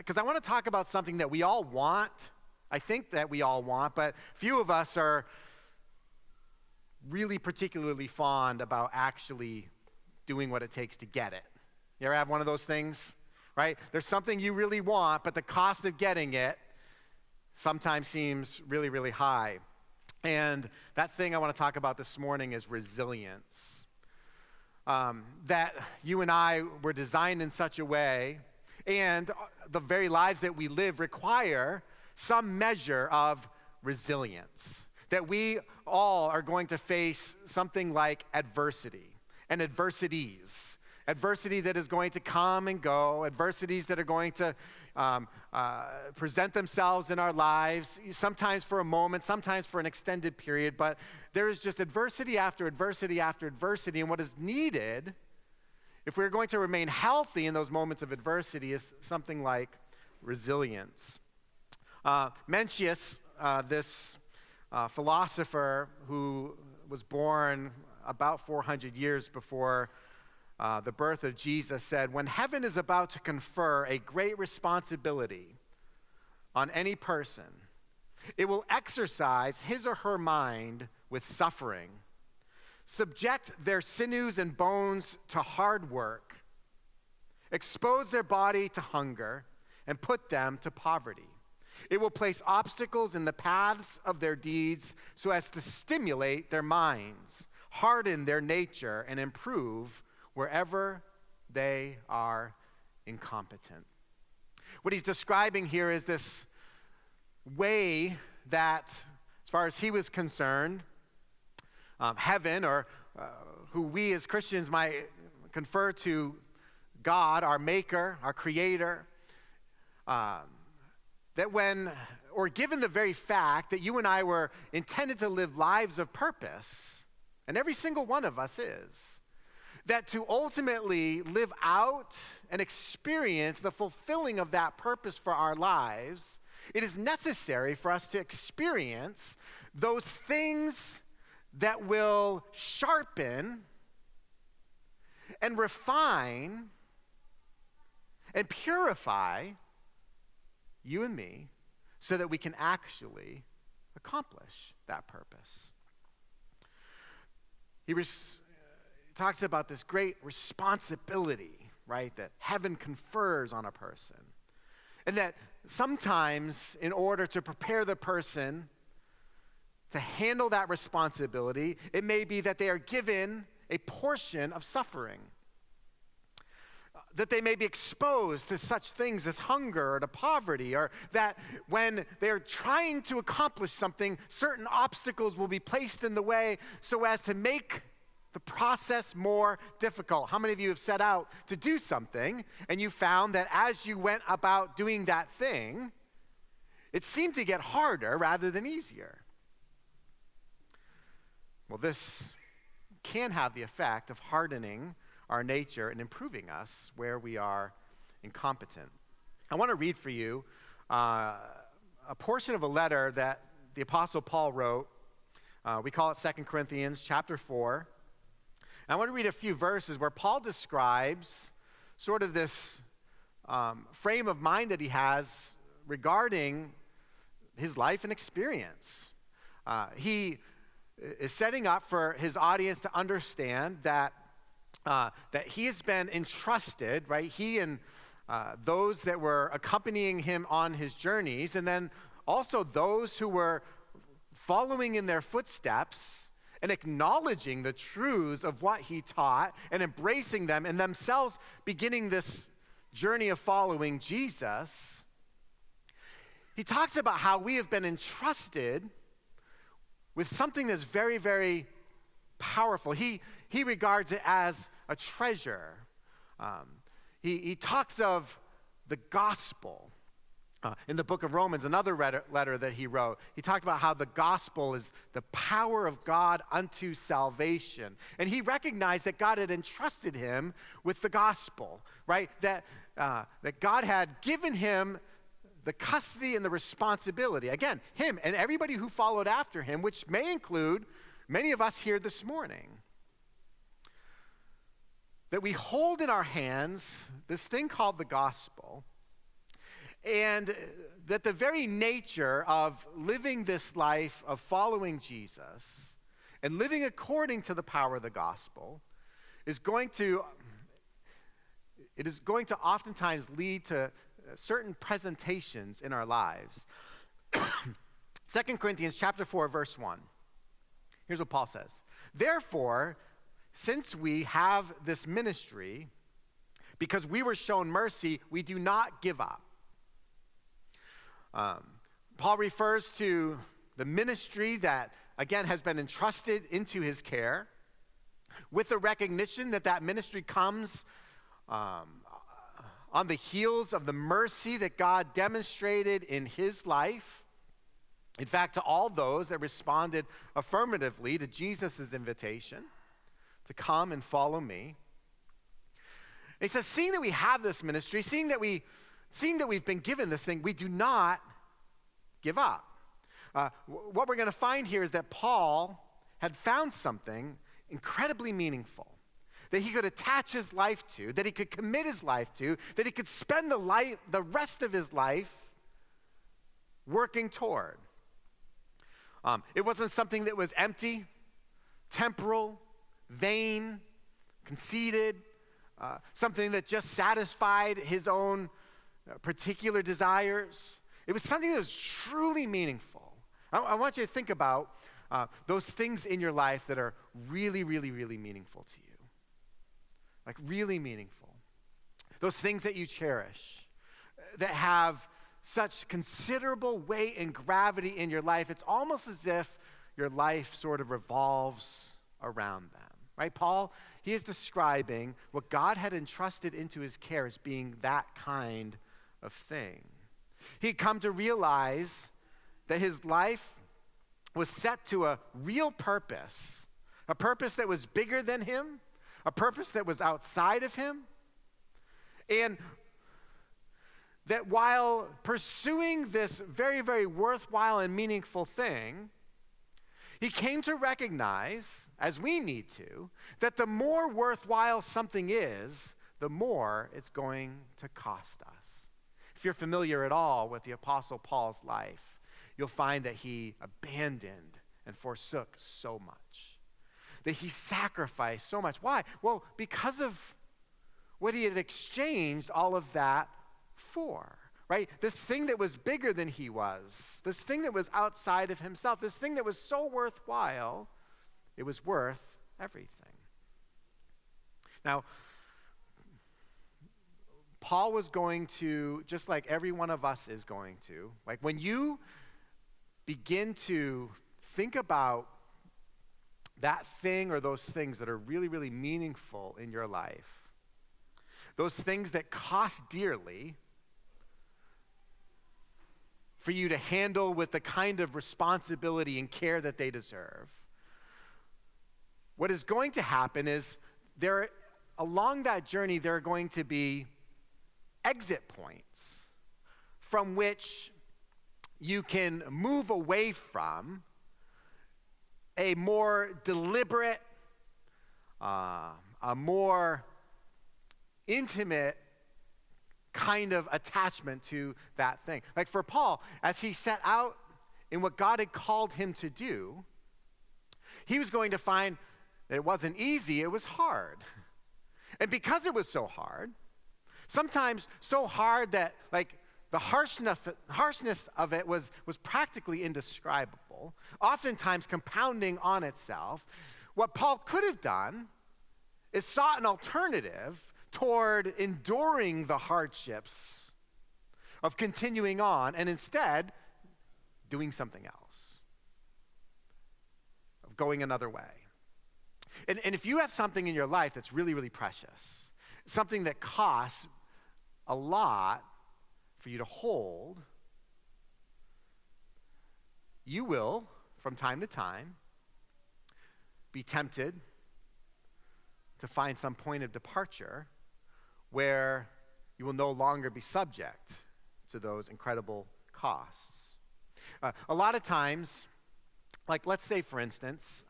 because I want to talk about something that we all want. I think that we all want, but few of us are really particularly fond about actually doing what it takes to get it. You ever have one of those things, right? There's something you really want, but the cost of getting it sometimes seems really, really high. And that thing I want to talk about this morning is resilience. That you and I were designed in such a way, and the very lives that we live require some measure of resilience. That we all are going to face something like adversity and adversities. Adversity that is going to come and go, adversities that are going to present themselves in our lives, sometimes for a moment, sometimes for an extended period, but there is just adversity after adversity after adversity, and what is needed, if we're going to remain healthy in those moments of adversity, is something like resilience. Mencius, this philosopher who was born about 400 years before the birth of Jesus, said, when heaven is about to confer a great responsibility on any person, it will exercise his or her mind with suffering, subject their sinews and bones to hard work, expose their body to hunger, and put them to poverty. It will place obstacles in the paths of their deeds so as to stimulate their minds, harden their nature, and improve wherever they are incompetent. What he's describing here is this way that, as far as he was concerned, heaven, or who we as Christians might confer to God, our maker, our creator, that when, or given the very fact that you and I were intended to live lives of purpose, and every single one of us is, that to ultimately live out and experience the fulfilling of that purpose for our lives, it is necessary for us to experience those things that will sharpen and refine and purify you and me so that we can actually accomplish that purpose. He talks about this great responsibility, right, that heaven confers on a person. And that sometimes, in order to prepare the person to handle that responsibility, it may be that they are given a portion of suffering. That they may be exposed to such things as hunger or to poverty, or that when they're trying to accomplish something, certain obstacles will be placed in the way so as to make the process more difficult. How many of you have set out to do something and you found that as you went about doing that thing, it seemed to get harder rather than easier? Well, this can have the effect of hardening our nature and improving us where we are incompetent. I want to read for you a portion of a letter that the Apostle Paul wrote. We call it 2 Corinthians chapter 4. I want to read a few verses where Paul describes sort of this frame of mind that he has regarding his life and experience. He is setting up for his audience to understand that he has been entrusted, right? He and those that were accompanying him on his journeys, and then also those who were following in their footsteps and acknowledging the truths of what he taught and embracing them and themselves beginning this journey of following Jesus. He talks about how we have been entrusted with something that's very, very powerful. He regards it as a treasure. He talks of the gospel. In the book of Romans, another letter that he wrote, he talked about how the gospel is the power of God unto salvation. And he recognized that God had entrusted him with the gospel, right? That God had given him the custody and the responsibility. Again, him and everybody who followed after him, which may include many of us here this morning. That we hold in our hands this thing called the gospel. And that the very nature of living this life of following Jesus and living according to the power of the gospel is going to oftentimes lead to certain presentations in our lives. 2 Corinthians chapter 4, verse 1. Here's what Paul says. Therefore, since we have this ministry, because we were shown mercy, we do not give up. Paul refers to the ministry that, again, has been entrusted into his care with the recognition that that ministry comes on the heels of the mercy that God demonstrated in his life. In fact, to all those that responded affirmatively to Jesus' invitation to come and follow me. He says, seeing that we have this ministry, seeing that we've been given this thing, we do not give up. What we're going to find here is that Paul had found something incredibly meaningful that he could attach his life to, that he could commit his life to, that he could spend the rest of his life working toward. It wasn't something that was empty, temporal, vain, conceited, something that just satisfied his own particular desires. It was something that was truly meaningful. I want you to think about those things in your life that are really, really, really meaningful to you. Like really meaningful. Those things that you cherish, that have such considerable weight and gravity in your life. It's almost as if your life sort of revolves around them, right? Paul, he is describing what God had entrusted into his care as being that kind of thing. He'd come to realize that his life was set to a real purpose, a purpose that was bigger than him, a purpose that was outside of him, and that while pursuing this very, very worthwhile and meaningful thing, he came to recognize, as we need to, that the more worthwhile something is, the more it's going to cost us. If you're familiar at all with the Apostle Paul's life, you'll find that he abandoned and forsook so much, that he sacrificed so much. Why? Well, because of what he had exchanged all of that for, right? This thing that was bigger than he was, this thing that was outside of himself, this thing that was so worthwhile, it was worth everything. Now, Paul was going to, just like every one of us is going to, like when you begin to think about that thing or those things that are really, really meaningful in your life, those things that cost dearly for you to handle with the kind of responsibility and care that they deserve, what is going to happen is along that journey, there are going to be exit points from which you can move away from a more deliberate, a more intimate kind of attachment to that thing. Like for Paul, as he set out in what God had called him to do, he was going to find that it wasn't easy, it was hard. And because it was so hard, sometimes so hard that like the harshness of it was practically indescribable, oftentimes compounding on itself. What Paul could have done is sought an alternative toward enduring the hardships of continuing on, and instead doing something else, of going another way. And if you have something in your life that's really, really precious, something that costs a lot for you to hold, you will, from time to time, be tempted to find some point of departure where you will no longer be subject to those incredible costs. A lot of times, like let's say for instance,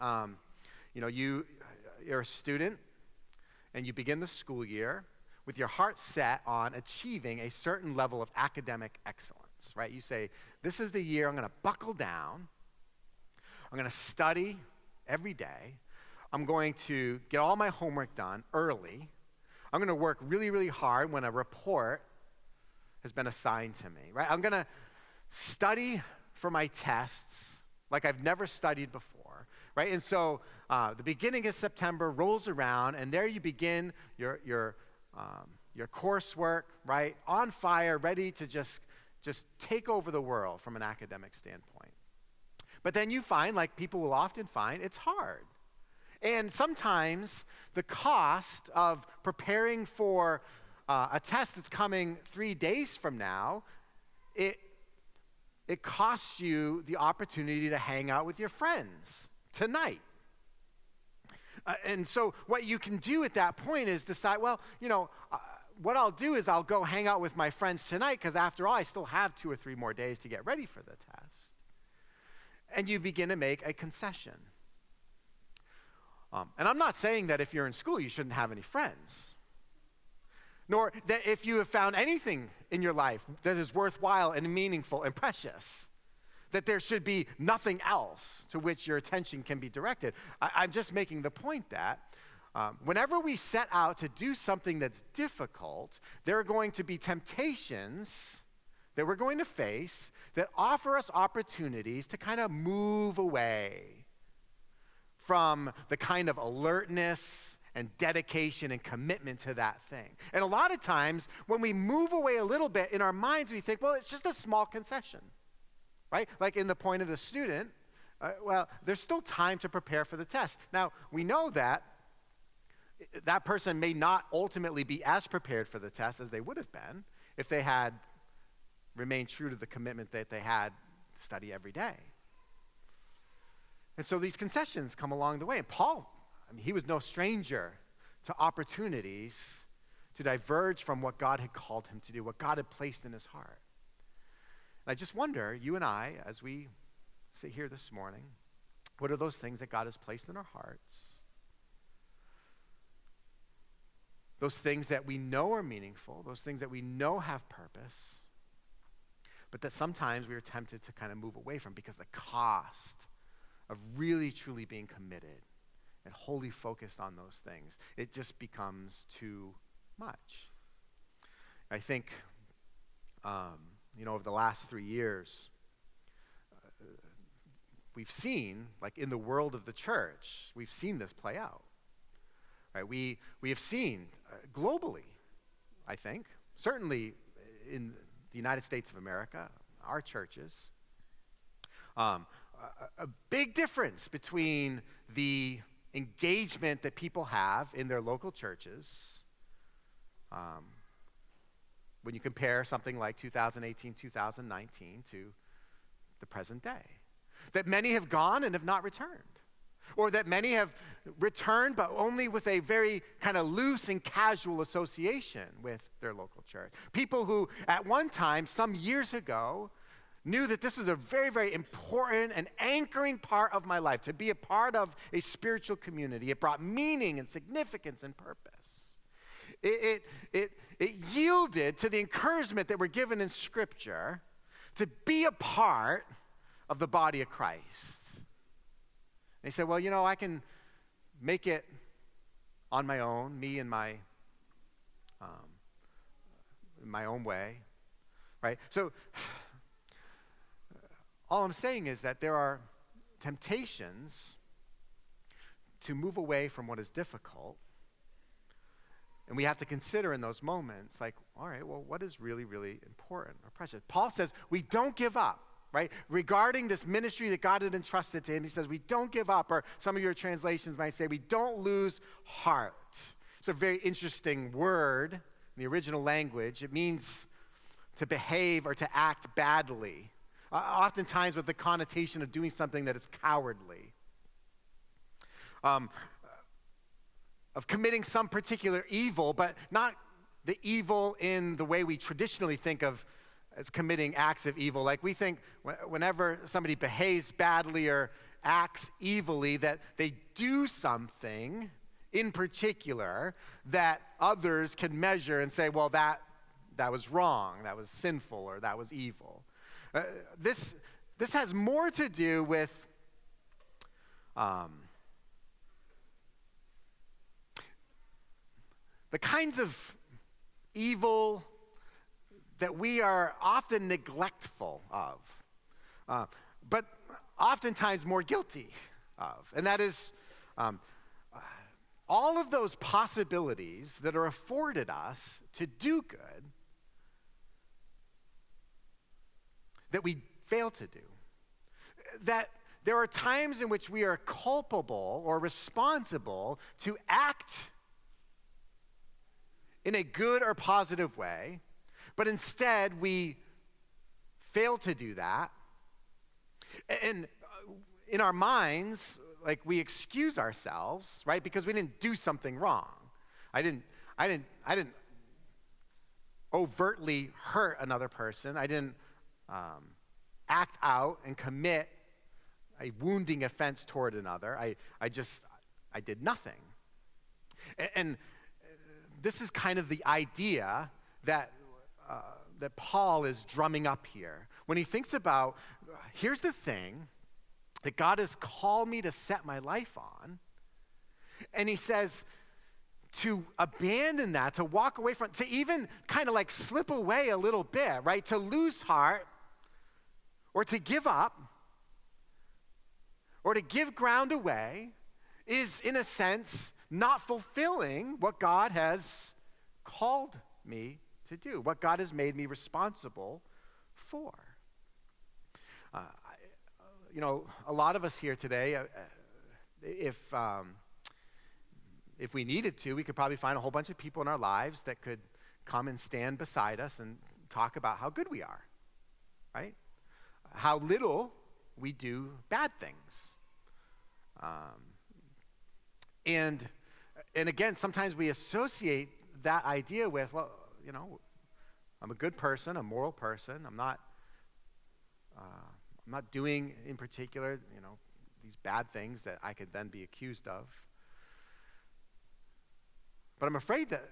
you're a student and you begin the school year. with your heart set on achieving a certain level of academic excellence, right? You say, this is the year I'm going to buckle down. I'm going to study every day. I'm going to get all my homework done early. I'm going to work really, really hard when a report has been assigned to me, right? I'm going to study for my tests like I've never studied before, right? And so the beginning of September rolls around, and there you begin your coursework, right? On fire, ready to just take over the world from an academic standpoint. But then you find, like people will often find, it's hard. And sometimes the cost of preparing for a test that's coming 3 days from now, it costs you the opportunity to hang out with your friends tonight. And so what you can do at that point is decide, well, what I'll do is I'll go hang out with my friends tonight, because after all, I still have 2 or 3 more days to get ready for the test. And you begin to make a concession. And I'm not saying that if you're in school, you shouldn't have any friends. Nor that if you have found anything in your life that is worthwhile and meaningful and precious, that there should be nothing else to which your attention can be directed. I'm just making the point that whenever we set out to do something that's difficult, there are going to be temptations that we're going to face that offer us opportunities to kind of move away from the kind of alertness and dedication and commitment to that thing. And a lot of times, when we move away a little bit in our minds, we think, well, it's just a small concession, right? Like in the point of the student, well, there's still time to prepare for the test. Now, we know that that person may not ultimately be as prepared for the test as they would have been if they had remained true to the commitment that they had to study every day. And so these concessions come along the way. And Paul, he was no stranger to opportunities to diverge from what God had called him to do, what God had placed in his heart. And I just wonder, you and I, as we sit here this morning, what are those things that God has placed in our hearts? Those things that we know are meaningful, those things that we know have purpose, but that sometimes we are tempted to kind of move away from because the cost of really, truly being committed and wholly focused on those things, it just becomes too much. I think, over the last 3 years, we've seen, like in the world of the church, we've seen this play out. Right? We have seen globally, I think, certainly in the United States of America, our churches, a big difference between the engagement that people have in their local churches when you compare something like 2018, 2019 to the present day. That many have gone and have not returned. Or that many have returned, but only with a very kind of loose and casual association with their local church. People who at one time, some years ago, knew that this was a very, very important and anchoring part of my life, to be a part of a spiritual community. It brought meaning and significance and purpose. It yielded to the encouragement that we're given in Scripture to be a part of the body of Christ. They said, well, I can make it on my own, me and my own way, right? So all I'm saying is that there are temptations to move away from what is difficult, and we have to consider in those moments, like, all right, well, what is really, really important or precious? Paul says we don't give up. Right? Regarding this ministry that God had entrusted to him, he says, we don't give up, or some of your translations might say, we don't lose heart. It's a very interesting word in the original language. It means to behave or to act badly, oftentimes with the connotation of doing something that is cowardly, of committing some particular evil, but not the evil in the way we traditionally think of as committing acts of evil. Like we think whenever somebody behaves badly or acts evilly, that they do something in particular that others can measure and say, well, that was wrong, that was sinful, or that was evil. This has more to do with the kinds of evil that we are often neglectful of, but oftentimes more guilty of. And that is all of those possibilities that are afforded us to do good that we fail to do. That there are times in which we are culpable or responsible to act in a good or positive way, but instead we fail to do that. And in our minds, like, we excuse ourselves, right? Because we didn't do something wrong. I didn't overtly hurt another person. I didn't act out and commit a wounding offense toward another. I did nothing. And this is kind of the idea that Paul is drumming up here. When he thinks about, here's the thing that God has called me to set my life on, and he says to abandon that, to walk away from, to even kind of like slip away a little bit, right? To lose heart, or to give up, or to give ground away, is in a sense not fulfilling what God has called me to do, what God has made me responsible for. A lot of us here today, if we needed to, we could probably find a whole bunch of people in our lives that could come and stand beside us and talk about how good we are, right? How little we do bad things. And again, sometimes we associate that idea with, well, I'm a good person, a moral person. I'm not doing in particular, these bad things that I could then be accused of. But I'm afraid that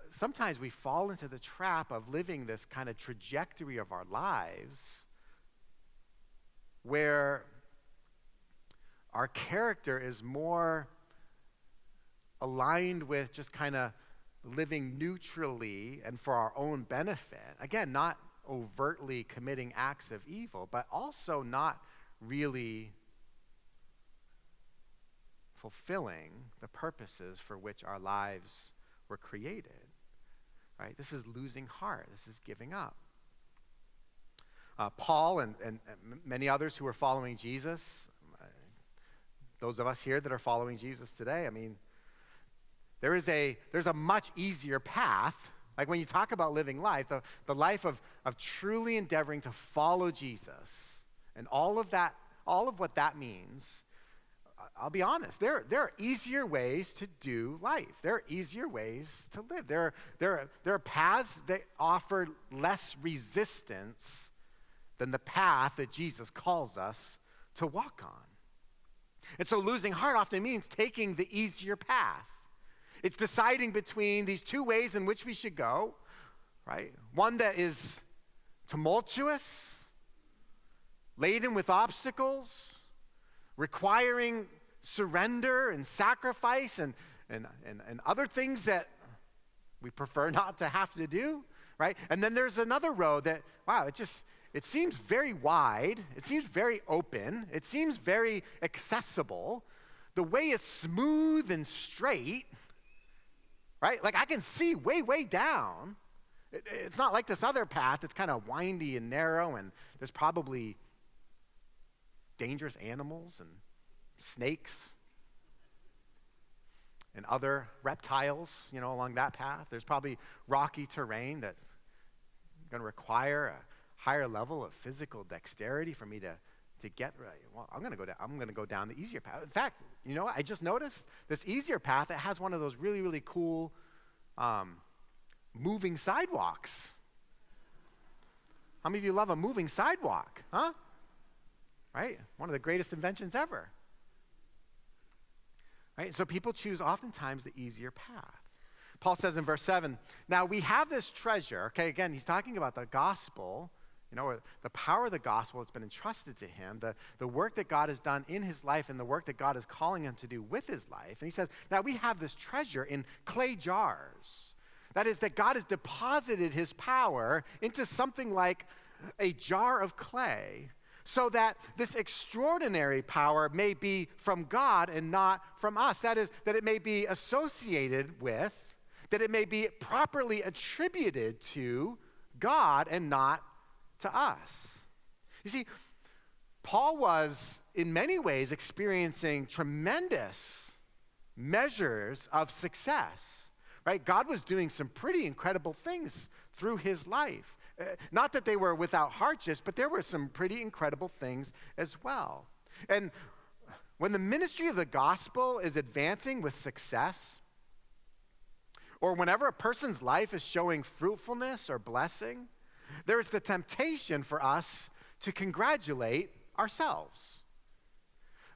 sometimes we fall into the trap of living this kind of trajectory of our lives where our character is more aligned with just kind of living neutrally and for our own benefit. Again, not overtly committing acts of evil, but also not really fulfilling the purposes for which our lives were created, right? This is losing heart. This is giving up. Paul and many others who are following Jesus, those of us here that are following Jesus today, there's a much easier path. Like when you talk about living life, the life of truly endeavoring to follow Jesus and all of what that means, I'll be honest, there are easier ways to do life. There are easier ways to live. There are paths that offer less resistance than the path that Jesus calls us to walk on. And so losing heart often means taking the easier path. It's deciding between these two ways in which we should go, right? One that is tumultuous, laden with obstacles, requiring surrender and sacrifice and other things that we prefer not to have to do, right? And then there's another road that, wow, it seems very wide, it seems very open, it seems very accessible. The way is smooth and straight, right? Like I can see way, way down. It's not like this other path that's kind of windy and narrow, and there's probably dangerous animals and snakes and other reptiles, along that path. There's probably rocky terrain that's going to require a higher level of physical dexterity for me to get right. Well, I'm going to go down the easier path. In fact, I just noticed this easier path. It has one of those really, really cool moving sidewalks. How many of you love a moving sidewalk? Huh? Right? One of the greatest inventions ever. right? So people choose oftentimes the easier path. Paul says in verse 7, now we have this treasure. Okay, again, he's talking about the gospel, or the power of the gospel that's been entrusted to him, the work that God has done in his life and the work that God is calling him to do with his life. And he says, now we have this treasure in clay jars. That is, that God has deposited his power into something like a jar of clay, so that this extraordinary power may be from God and not from us. That is, that it may be associated with, that it may be properly attributed to God and not to us. You see, Paul was in many ways experiencing tremendous measures of success, right? God was doing some pretty incredible things through his life. Not that they were without hardships, but there were some pretty incredible things as well. And when the ministry of the gospel is advancing with success, or whenever a person's life is showing fruitfulness or blessing, there is the temptation for us to congratulate ourselves.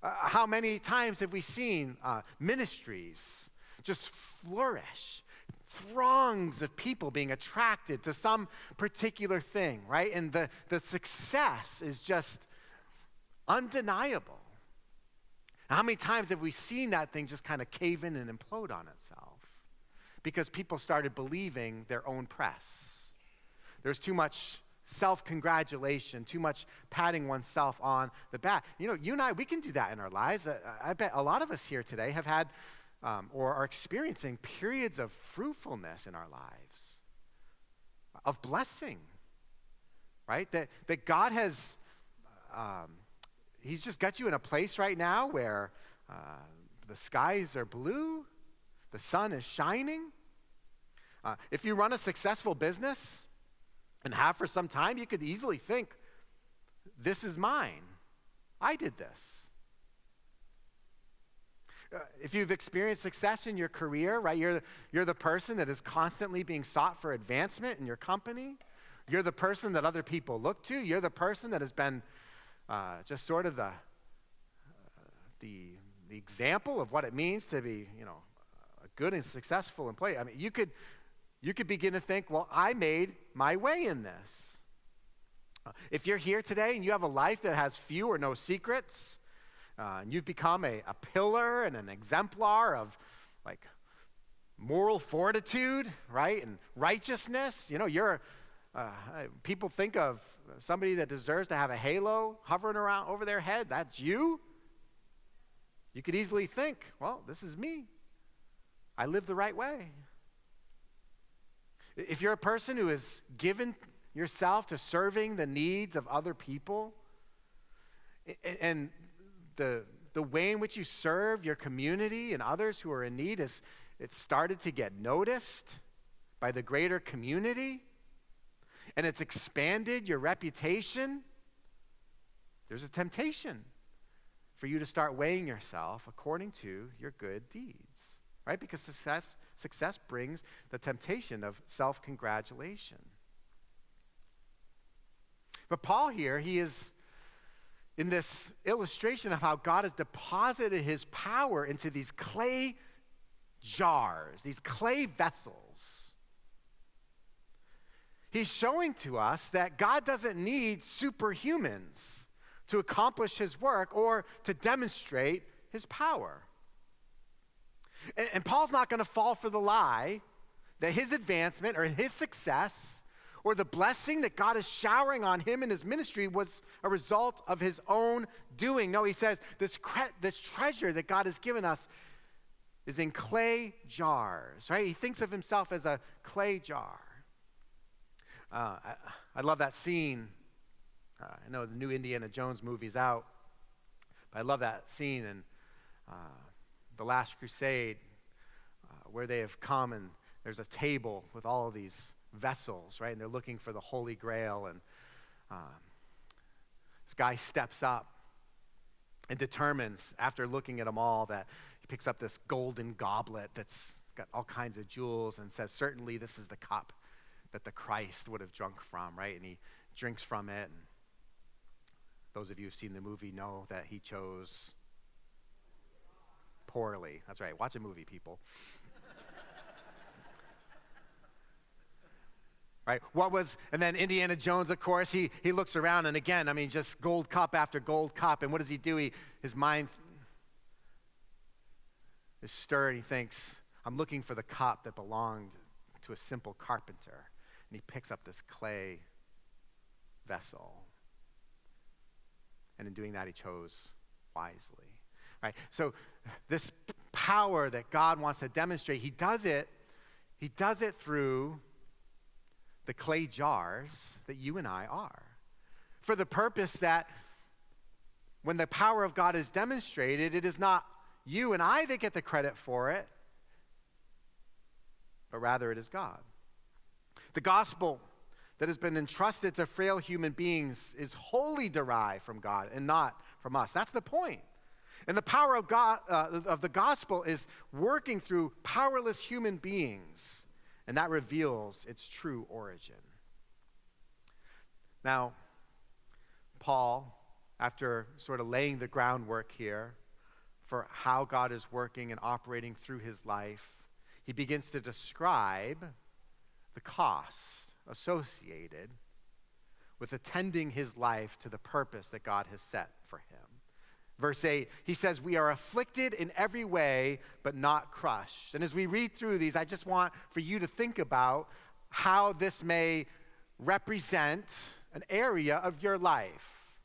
How many times have we seen ministries just flourish? Throngs of people being attracted to some particular thing, right? And the success is just undeniable. How many times have we seen that thing just kind of cave in and implode on itself? Because people started believing their own press. There's too much self-congratulation, too much patting oneself on the back. You and I, we can do that in our lives. I bet a lot of us here today have had or are experiencing periods of fruitfulness in our lives, of blessing, right? That God has, he's just got you in a place right now where the skies are blue, the sun is shining. If you run a successful business and have for some time, you could easily think, this is mine. I did this. If you've experienced success in your career, right, you're the person that is constantly being sought for advancement in your company. You're the person that other people look to. You're the person that has been just sort of the example of what it means to be, a good and successful employee. I mean, you could begin to think, well, I made my way in this. If you're here today and you have a life that has few or no secrets, and you've become a pillar and an exemplar of like moral fortitude, right, and righteousness. You're people think of somebody that deserves to have a halo hovering around over their head. That's you. You could easily think, well, this is me. I live the right way. If you're a person who has given yourself to serving the needs of other people, and the way in which you serve your community and others who are in need it's started to get noticed by the greater community, and it's expanded your reputation, there's a temptation for you to start weighing yourself according to your good deeds, right? Because success brings the temptation of self-congratulation. But Paul here, he is in this illustration of how God has deposited his power into these clay jars, these clay vessels. He's showing to us that God doesn't need superhumans to accomplish his work or to demonstrate his power. And Paul's not going to fall for the lie that his advancement or his success or the blessing that God is showering on him in his ministry was a result of his own doing. No, he says this treasure that God has given us is in clay jars, right? He thinks of himself as a clay jar. I love that scene. I know the new Indiana Jones movie's out, but I love that scene in The Last Crusade where they have come and there's a table with all of these vessels, right? And they're looking for the Holy Grail, and this guy steps up and determines, after looking at them all, that he picks up this golden goblet that's got all kinds of jewels and says, certainly this is the cup that the Christ would have drunk from, right? And he drinks from it. And those of you who've seen the movie know that he chose poorly. That's right, watch a movie, people. Right? And then Indiana Jones, of course, he looks around, and again, I mean, just gold cup after gold cup, and what does he do? His mind is stirred. He thinks, I'm looking for the cup that belonged to a simple carpenter, and he picks up this clay vessel, and in doing that, he chose wisely. Right? So this power that God wants to demonstrate, he does it through the clay jars that you and I are, for the purpose that when the power of God is demonstrated, it is not you and I that get the credit for it, but rather it is God. The gospel that has been entrusted to frail human beings is wholly derived from God and not from us. That's the point. And the power of God, of the gospel, is working through powerless human beings, and that reveals its true origin. Now, Paul, after sort of laying the groundwork here for how God is working and operating through his life, he begins to describe the cost associated with attending his life to the purpose that God has set for him. Verse 8, he says, we are afflicted in every way, but not crushed. And as we read through these, I just want for you to think about how this may represent an area of your life,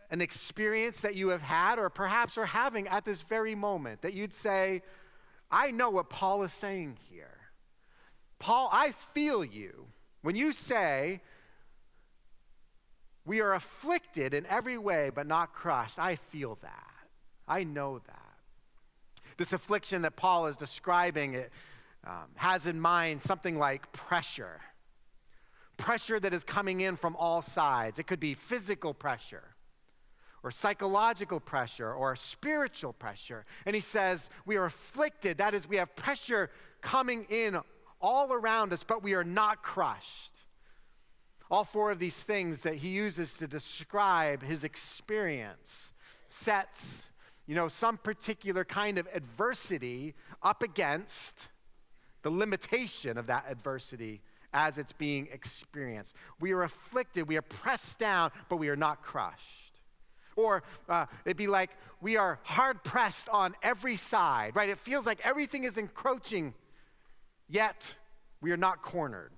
an experience that you have had or perhaps are having at this very moment, that you'd say, I know what Paul is saying here. Paul, I feel you when you say, we are afflicted in every way, but not crushed. I feel that. I know that. This affliction that Paul is describing has in mind something like pressure. Pressure that is coming in from all sides. It could be physical pressure, or psychological pressure, or spiritual pressure. And he says, we are afflicted. That is, we have pressure coming in all around us, but we are not crushed. All four of these things that he uses to describe his experience sets, some particular kind of adversity up against the limitation of that adversity as it's being experienced. We are afflicted, we are pressed down, but we are not crushed. Or it'd be like we are hard pressed on every side, right? It feels like everything is encroaching, yet we are not cornered.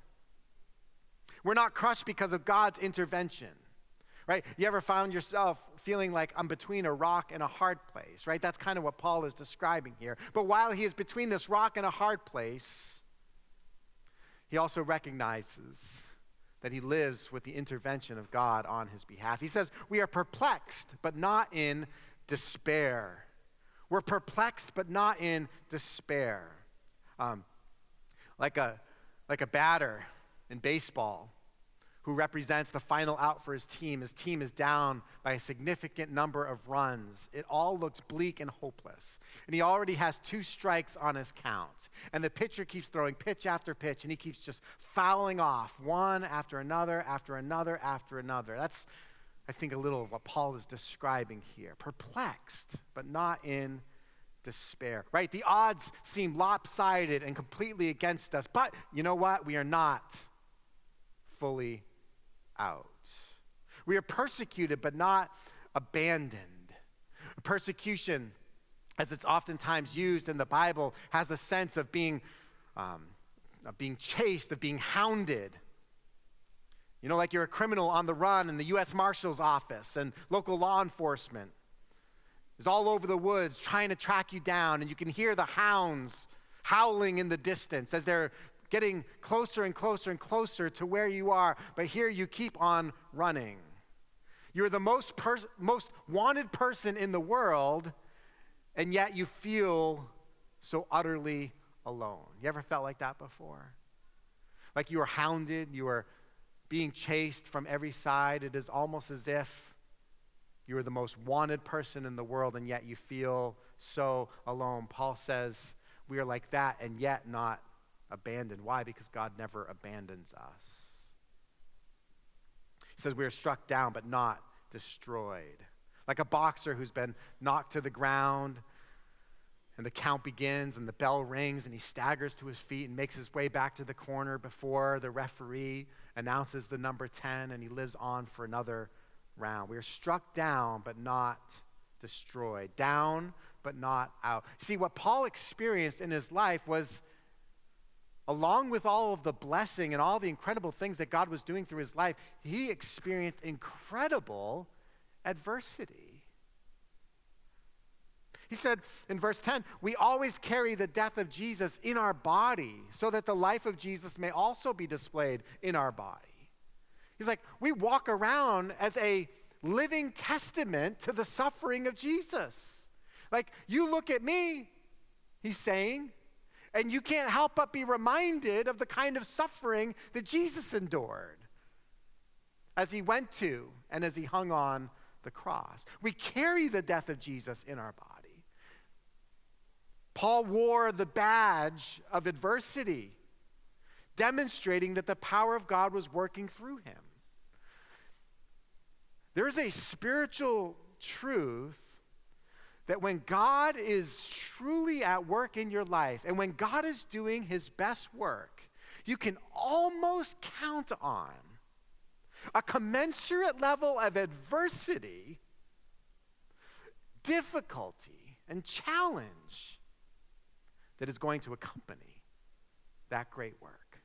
We're not crushed because of God's intervention, right? You ever found yourself feeling like I'm between a rock and a hard place, right? That's kind of what Paul is describing here. But while he is between this rock and a hard place, he also recognizes that he lives with the intervention of God on his behalf. He says, we are perplexed, but not in despair. We're perplexed, but not in despair. Like a batter in baseball who represents the final out for his team. His team is down by a significant number of runs. It all looks bleak and hopeless. And he already has 2 strikes on his count. And the pitcher keeps throwing pitch after pitch, and he keeps just fouling off one after another, after another, after another. That's, I think, a little of what Paul is describing here. Perplexed, but not in despair, right? The odds seem lopsided and completely against us, but you know what? We are not fully out. We are persecuted, but not abandoned. Persecution, as it's oftentimes used in the Bible, has the sense of being chased, of being hounded. Like you're a criminal on the run in the U.S. Marshal's office, and local law enforcement is all over the woods trying to track you down, and you can hear the hounds howling in the distance as they're getting closer and closer and closer to where you are, but here you keep on running. You're the most wanted person in the world, and yet you feel so utterly alone. You ever felt like that before? Like you are hounded, you are being chased from every side. It is almost as if you are the most wanted person in the world, and yet you feel so alone. Paul says we are like that, and yet not abandoned. Why? Because God never abandons us. He says we are struck down but not destroyed. Like a boxer who's been knocked to the ground, And the count begins and the bell rings and he staggers to his feet and makes his way back to the corner before the referee announces the number 10, and he lives on for another round. We are struck down but not destroyed. Down but not out. See, what Paul experienced in his life was, along with all of the blessing and all the incredible things that God was doing through his life, he experienced incredible adversity. He said in verse 10, we always carry the death of Jesus in our body so that the life of Jesus may also be displayed in our body. He's like, we walk around as a living testament to the suffering of Jesus. Like, you look at me, he's saying, and you can't help but be reminded of the kind of suffering that Jesus endured as he went to and as he hung on the cross. We carry the death of Jesus in our body. Paul wore the badge of adversity, demonstrating that the power of God was working through him. There is a spiritual truth that when God is truly at work in your life, and when God is doing his best work, you can almost count on a commensurate level of adversity, difficulty, and challenge that is going to accompany that great work.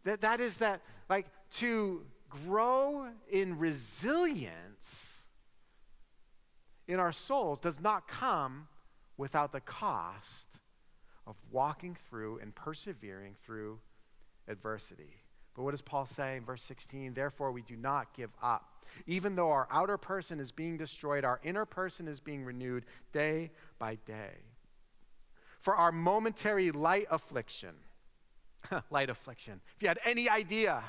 That is that, like, to grow in resilience in our souls does not come without the cost of walking through and persevering through adversity. But what does Paul say in verse 16? Therefore, we do not give up. Even though our outer person is being destroyed, our inner person is being renewed day by day. For our momentary light affliction, if you had any idea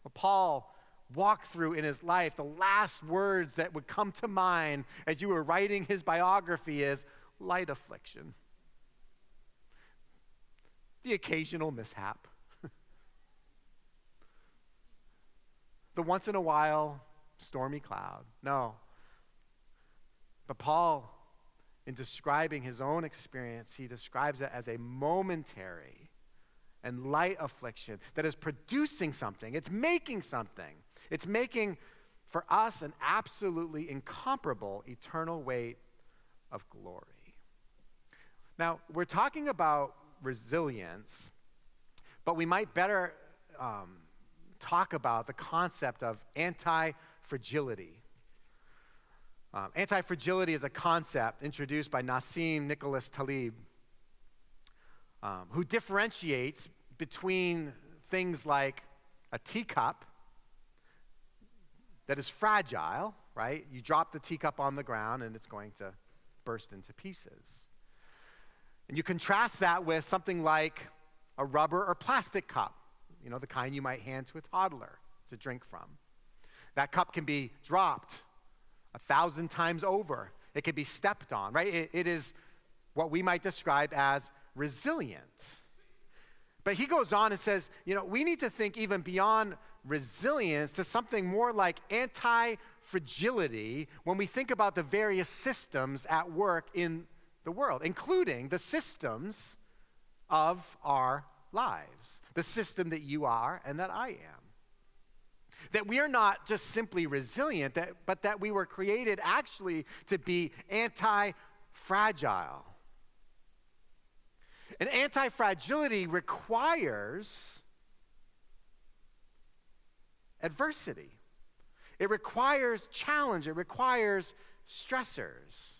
what Paul walked through in his life, the last words that would come to mind as you were writing his biography is light affliction. The occasional mishap. The once in a while stormy cloud. No. But Paul, in describing his own experience, he describes it as a momentary and light affliction that is producing something. It's making something. It's making for us an absolutely incomparable eternal weight of glory. Now, we're talking about resilience, but we might better talk about the concept of anti-fragility. Anti-fragility is a concept introduced by Nassim Nicholas Taleb, who differentiates between things like a teacup that is fragile, right? You drop the teacup on the ground and it's going to burst into pieces. And you contrast that with something like a rubber or plastic cup, you know, the kind you might hand to a toddler to drink from. That cup can be dropped 1,000 times over. It can be stepped on, right? It is what we might describe as resilient. But he goes on and says, you know, we need to think even beyond resilience to something more like anti-fragility when we think about the various systems at work in the world, including the systems of our lives, the system that you are and that I am. That we are not just simply resilient, but that we were created actually to be anti-fragile. And anti-fragility requires adversity. It requires challenge. It requires stressors.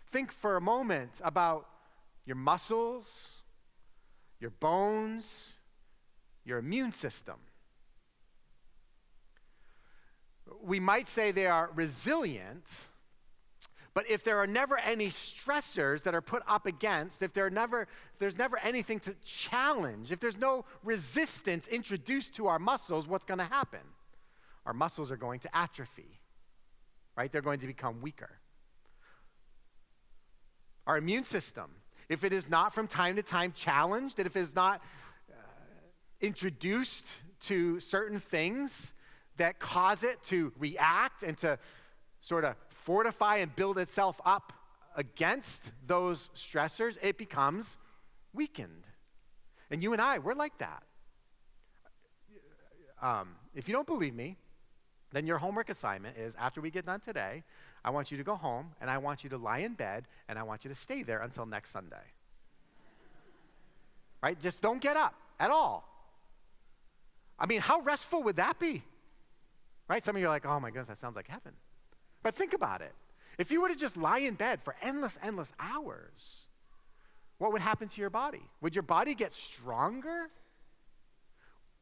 Think for a moment about your muscles, your bones, your immune system. We might say they are resilient, but if there are never any stressors that are put up against, if there's never anything to challenge, if there's no resistance introduced to our muscles, what's going to happen? Our muscles are going to atrophy, right? They're going to become weaker. Our immune system, if it is not from time to time challenged, and if it is not introduced to certain things that cause it to react and to sort of fortify and build itself up against those stressors, it becomes weakened. And you and I, we're like that. If you don't believe me, then your homework assignment is, after we get done today, I want you to go home, and I want you to lie in bed, and I want you to stay there until next Sunday. Right? Just don't get up at all. I mean, how restful would that be? Right? Some of you are like, oh my goodness, that sounds like heaven. But think about it. If you were to just lie in bed for endless hours, what would happen to your body? Would your body get stronger?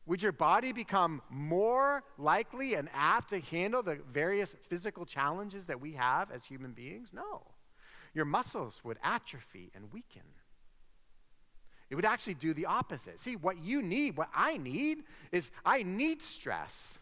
Would your body become more likely and apt to handle the various physical challenges that we have as human beings? No. Your muscles would atrophy and weaken. It would actually do the opposite. See, what you need, what I need, is I need stress.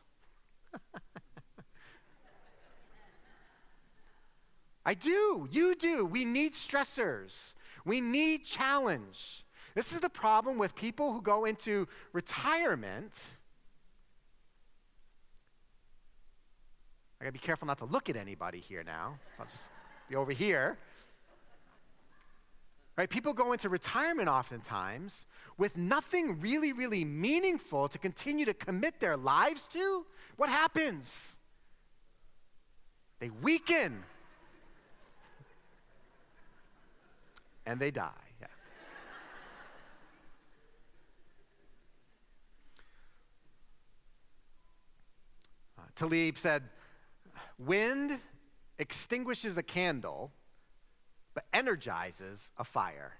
I do. You do. We need stressors. We need challenge. This is the problem with people who go into retirement. I gotta be careful not to look at anybody here now, so I'll just be over here. Right? People go into retirement oftentimes with nothing really, really meaningful to continue to commit their lives to. What happens? They weaken. And they die. Yeah. Talib said, wind extinguishes a candle, but energizes a fire.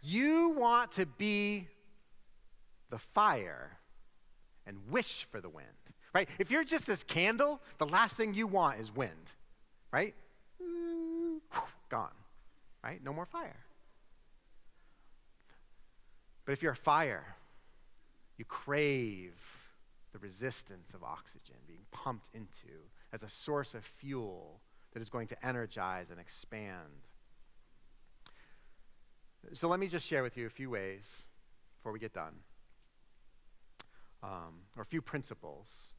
You want to be the fire and wish for the wind, right? If you're just this candle, the last thing you want is wind, right? Gone, right? No more fire. But if you're a fire, you crave the resistance of oxygen being pumped into as a source of fuel that is going to energize and expand. So let me just share with you a few ways before we get done, or a few principles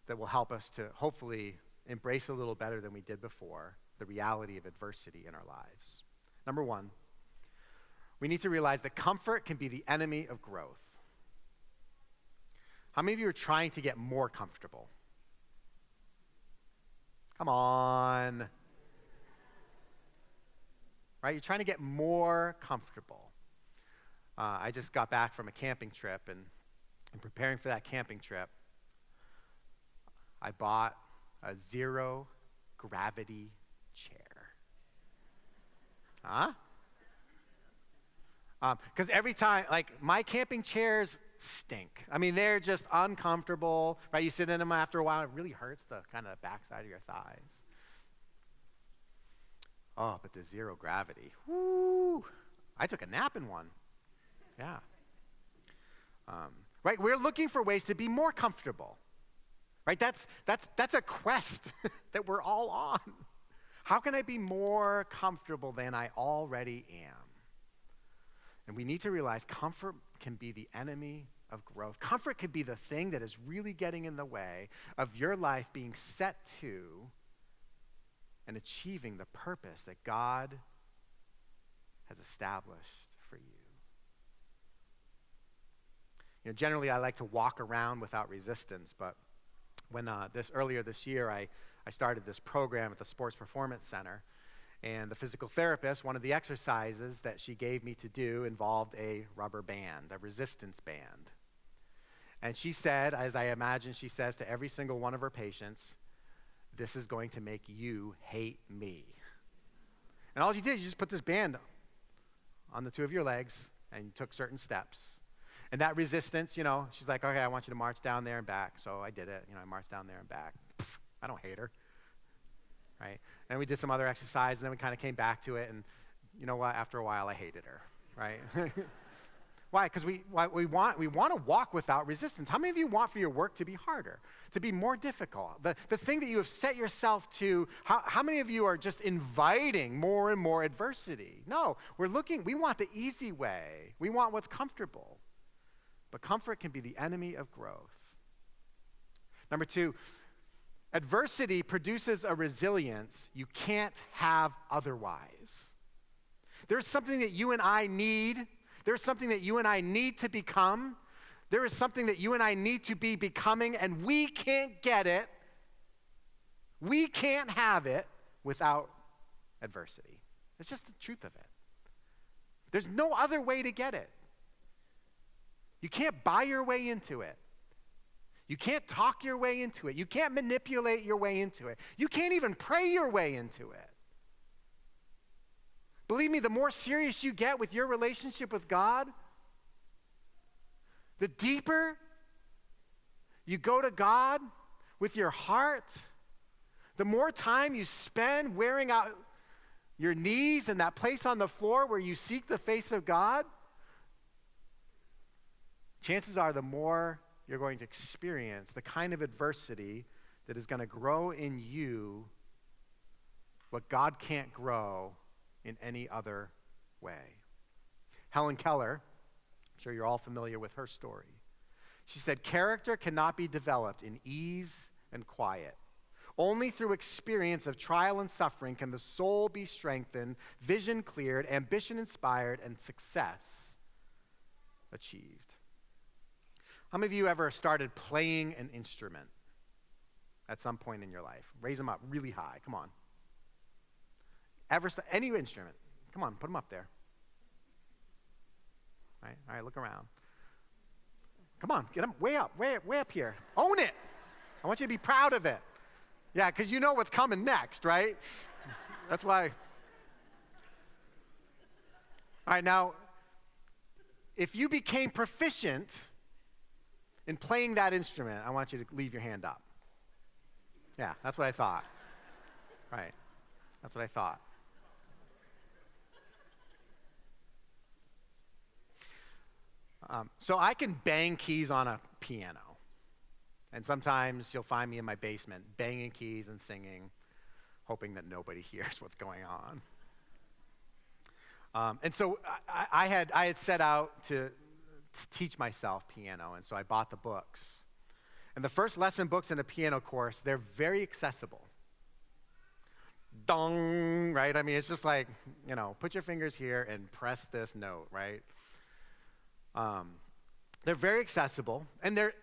that will help us to hopefully embrace a little better than we did before the reality of adversity in our lives. Number one, we need to realize that comfort can be the enemy of growth. How many of you are trying to get more comfortable? Come on. Right? You're trying to get more comfortable. I just got back from a camping trip, and in preparing for that camping trip, I bought a zero gravity chair. Huh? Because every time, like, my camping chairs stink. I mean, they're just uncomfortable, right? You sit in them after a while, it really hurts the kind of backside of your thighs. Oh, but the zero gravity, whoo! I took a nap in one. Yeah. Right, we're looking for ways to be more comfortable. Right, that's a quest that we're all on. How can I be more comfortable than I already am? And we need to realize comfort can be the enemy of growth. Comfort can be the thing that is really getting in the way of your life being set to and achieving the purpose that God has established for you. You know, generally I like to walk around without resistance, but when earlier this year I started this program at the Sports Performance Center, and the physical therapist, one of the exercises that she gave me to do involved a rubber band, a resistance band. And she said, as I imagine she says to every single one of her patients, this is going to make you hate me. And all you did is you just put this band on the two of your legs and you took certain steps. And that resistance, you know, she's like, okay, I want you to march down there and back. So I did it. You know, I marched down there and back. I don't hate her. Right? And we did some other exercise, and then we kind of came back to it, and you know what? After a while, I hated her, right? Why? Because we want to walk without resistance. How many of you want for your work to be harder, to be more difficult? The thing that you have set yourself to, how many of you are just inviting more and more adversity? No, we want the easy way. We want what's comfortable. But comfort can be the enemy of growth. Number two, Adversity produces a resilience you can't have otherwise. There's something that you and I need. There's something that you and I need to become. There is something that you and I need to be becoming, and we can't get it. We can't have it without adversity. It's just the truth of it. There's no other way to get it. You can't buy your way into it. You can't talk your way into it. You can't manipulate your way into it. You can't even pray your way into it. Believe me, the more serious you get with your relationship with God, the deeper you go to God with your heart, the more time you spend wearing out your knees in that place on the floor where you seek the face of God, chances are the more you're going to experience the kind of adversity that is going to grow in you what God can't grow in any other way. Helen Keller, I'm sure you're all familiar with her story. She said, "Character cannot be developed in ease and quiet. Only through experience of trial and suffering can the soul be strengthened, vision cleared, ambition inspired, and success achieved." How many of you ever started playing an instrument at some point in your life? Raise them up really high. Come on. Any instrument. Come on, put them up there. All right, look around. Come on, get them way up here. Own it. I want you to be proud of it. Yeah, because you know what's coming next, right? That's why. All right, now, if you became proficient in playing that instrument, I want you to leave your hand up. Yeah, that's what I thought. Right, that's what I thought. So I can bang keys on a piano. And sometimes you'll find me in my basement banging keys and singing, hoping that nobody hears what's going on. And so I had set out to teach myself piano, and so I bought the books. And the first lesson books in a piano course, they're very accessible. Dong, right? I mean, it's just like, put your fingers here and press this note, right? They're very accessible, and they're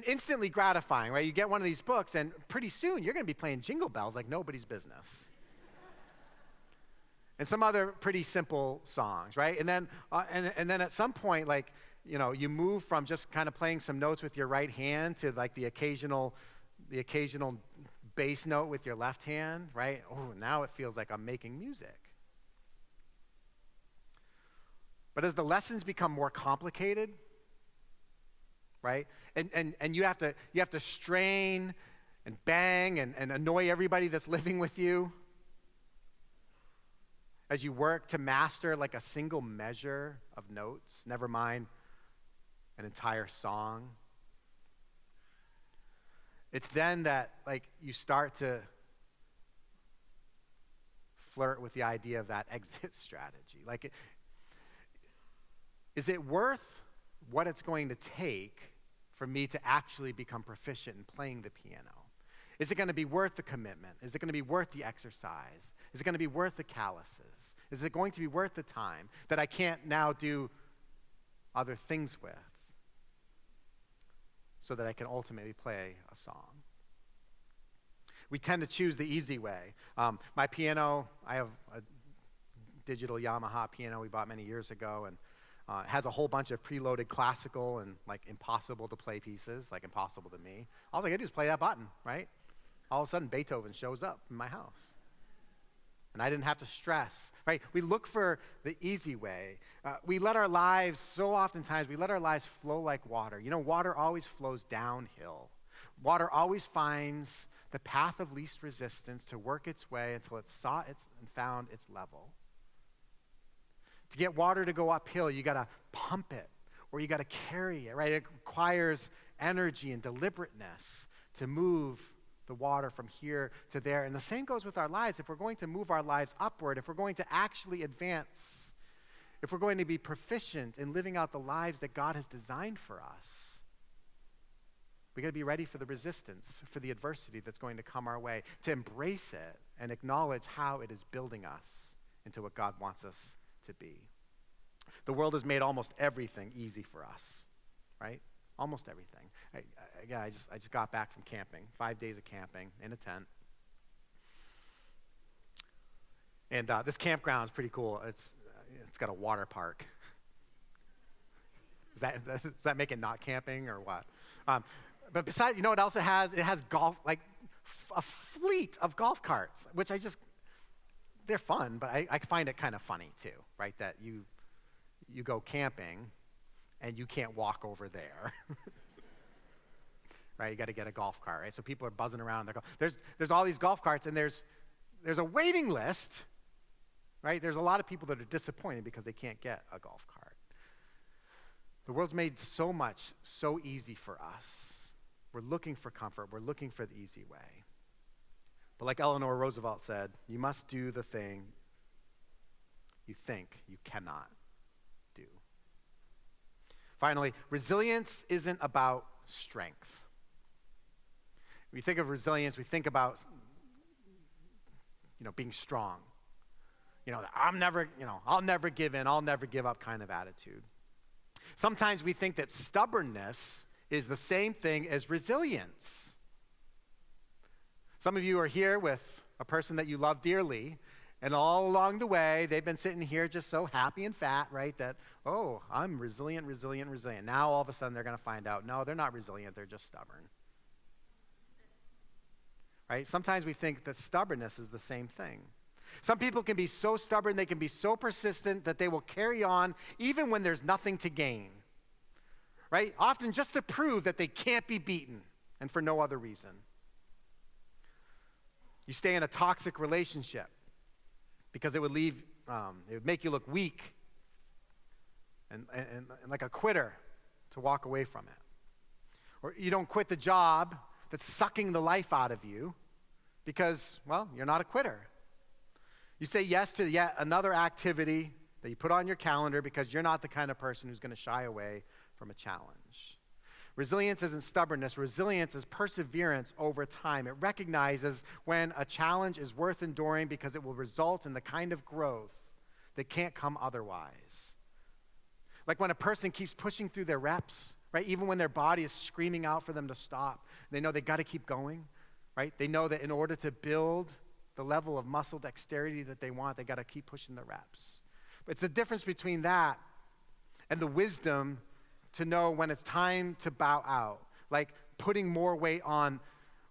instantly gratifying, right? You get one of these books, and pretty soon you're going to be playing Jingle Bells like nobody's business. And some other pretty simple songs, right? And then at some point, you move from just kind of playing some notes with your right hand to like the occasional bass note with your left hand, right? Oh, now it feels like I'm making music. But as the lessons become more complicated, right? And you have to strain and bang and annoy everybody that's living with you as you work to master like a single measure of notes, never mind an entire song. It's then that you start to flirt with the idea of that exit strategy. Is it worth what it's going to take for me to actually become proficient in playing the piano? Is it going to be worth the commitment? Is it going to be worth the exercise? Is it going to be worth the calluses? Is it going to be worth the time that I can't now do other things with so that I can ultimately play a song? We tend to choose the easy way. My piano, I have a digital Yamaha piano we bought many years ago, and it has a whole bunch of preloaded classical and impossible to play pieces, impossible to me. All I gotta do is play that button, right? All of a sudden Beethoven shows up in my house. And I didn't have to stress, right? We look for the easy way. We let our lives flow like water. Water always flows downhill. Water always finds the path of least resistance to work its way until it found its level. To get water to go uphill, you got to pump it or you got to carry it, right? It requires energy and deliberateness to move the water from here to there. And the same goes with our lives. If we're going to move our lives upward, if we're going to actually advance, if we're going to be proficient in living out the lives that God has designed for us, We got to be ready for the resistance, for the adversity that's going to come our way, to embrace it and acknowledge how it is building us into what God wants us to be. The world has made almost everything easy for us, right? Almost everything. I just got back from camping, 5 days of camping in a tent. And this campground is pretty cool. It's got a water park. Does that make it not camping or what? But besides, you know what else it has? It has golf, like a fleet of golf carts, which they're fun, but I find it kind of funny too, right? That you go camping and you can't walk over there. Right? You got to get a golf cart, right? So people are buzzing around. There's all these golf carts, and there's a waiting list, right? There's a lot of people that are disappointed because they can't get a golf cart. The world's made so much so easy for us. We're looking for comfort. We're looking for the easy way. But like Eleanor Roosevelt said, you must do the thing you think you cannot do. Finally, resilience isn't about strength. When we think of resilience, we think about, being strong. I'll never give in, I'll never give up kind of attitude. Sometimes we think that stubbornness is the same thing as resilience. Some of you are here with a person that you love dearly, and all along the way, they've been sitting here just so happy and fat, right, that, oh, I'm resilient. Now, all of a sudden, they're going to find out, no, they're not resilient, they're just stubborn. Right? Sometimes we think that stubbornness is the same thing. Some people can be so stubborn, they can be so persistent that they will carry on even when there's nothing to gain. Right? Often just to prove that they can't be beaten and for no other reason. You stay in a toxic relationship because it would make you look weak and like a quitter to walk away from it. Or you don't quit the job that's sucking the life out of you because, well, you're not a quitter. You say yes to yet another activity that you put on your calendar because you're not the kind of person who's going to shy away from a challenge. Resilience isn't stubbornness. Resilience is perseverance over time. It recognizes when a challenge is worth enduring because it will result in the kind of growth that can't come otherwise. Like when a person keeps pushing through their reps, right? Even when their body is screaming out for them to stop, they know they got to keep going, right? They know that in order to build the level of muscle dexterity that they want, they got to keep pushing the reps. But it's the difference between that and the wisdom to know when it's time to bow out, like putting more weight on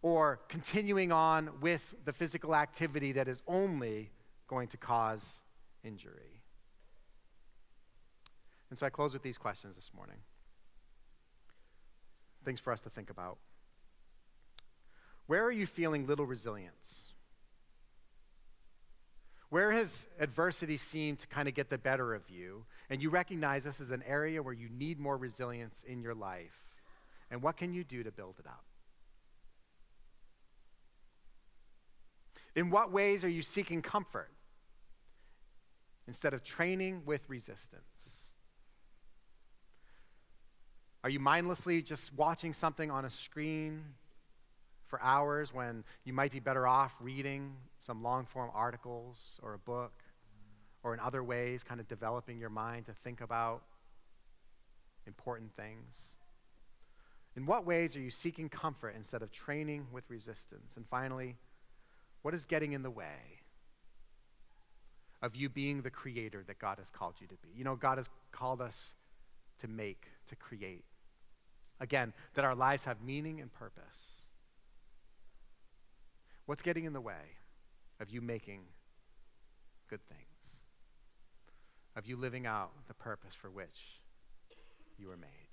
or continuing on with the physical activity that is only going to cause injury. And so I close with these questions this morning. Things for us to think about. Where are you feeling little resilience? Where has adversity seemed to kind of get the better of you, and you recognize this as an area where you need more resilience in your life? And what can you do to build it up? In what ways are you seeking comfort instead of training with resistance? Are you mindlessly just watching something on a screen for hours when you might be better off reading some long-form articles or a book, or in other ways kind of developing your mind to think about important things? In what ways are you seeking comfort instead of training with resistance? And finally, what is getting in the way of you being the creator that God has called you to be? God has called us to make, to create. Again, that our lives have meaning and purpose. What's getting in the way of you making good things? Of you living out the purpose for which you were made?